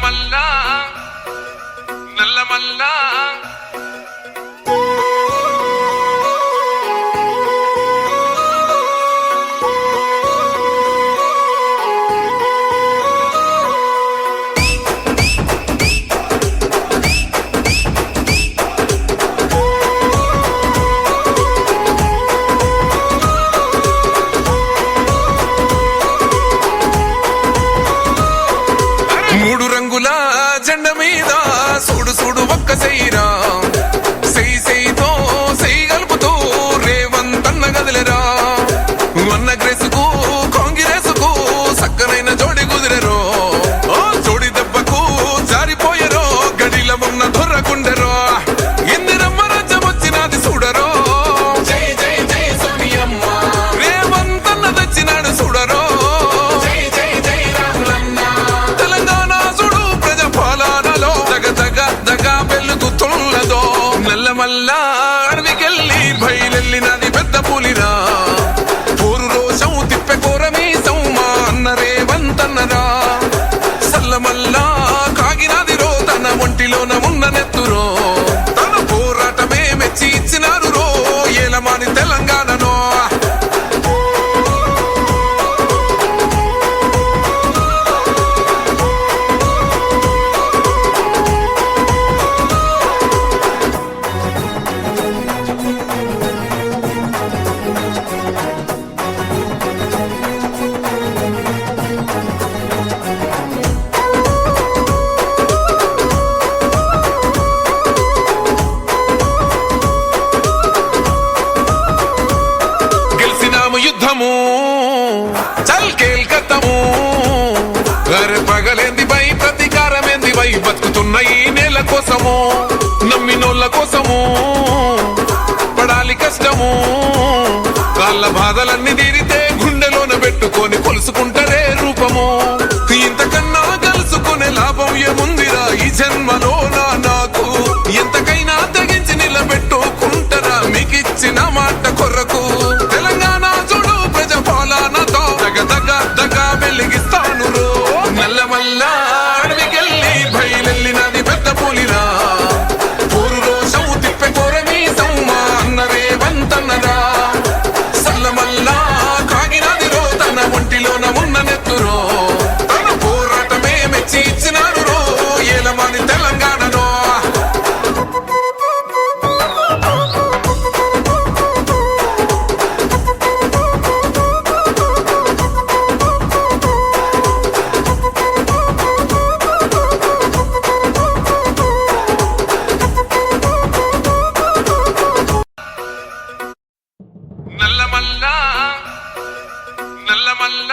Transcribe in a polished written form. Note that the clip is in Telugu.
నల్లమల్ల నల్లమల్ల మూడు రంగుల జెండ మీద సూడు సూడు ఒక్క సైరా సెయ్యి సెయ్యితో సెయ్యి కలుపుతూ రేవంతన్న గదిలేరా అన్న గ్రేసుకు కాంగ్రెసుకు సక్కనైన జోడి కుదిరెరో ఓ జోడి దెబ్బకు జారిపోయరో గడిల ఉన్న దొర్రకుండెరో ఇందిరమ్మ రాజ్యం వచ్చినది చూడరో జై జై జై సోనియమ్మ రేవంతన్న తెచ్చినాడు చూడరో నల్లమల్ల అడవికెళ్ళి బయలెళ్ళినది పెద్ద పులిరా పోరు రోషం తిప్పె కోరమీసం మా అన్న రేవంతన్నరా సల్లమల్ల కాగినది రో తన ఒంటిలోన ఉన్న నెత్తురో తన పోరాటమే మెచ్చి ఇచ్చినారు రో ఏలమాని తెలంగాణనో యుద్ధము చల్ కేల్కత్తము అరే పగలేంది బై ప్రతీకారమేంది బై బతుకుతున్న ఈ నేల కోసము నమ్మినోళ్ళ కోసము పడాలి కష్టము వాళ్ళ బాధలన్నీ తీరితే గుండెలోన పెట్టుకొని కొలుసుకుంటారే రూపము ఇంతకన్నా కలుసుకునే లాభం ఏముందిరా ఈ జన్మలో నాకు ఎంతకైనా తెగించి నిలబెట్టుకుంటారా మీకిచ్చిన మాట కొరకు తెలంగాణ చూడు ప్రజ పాలనతో దగ వెలిగిస్తాను రో నల్లమల్ల అడవికెళ్ళి బయలెళ్ళినది పెద్ద పులిరా పోరు రోషం తిప్పె కోరమీసం మా అన్న రేవంతన్నరా సల్లమల్ల కాగినది రో తన ఒంటిలోన ఉన్న నెత్తురో తన పోరాటమే మెచ్చి ఇచ్చినారు రో ఏలమాని తెలంగాణనో నల్లమల్ల నల్లమల్ల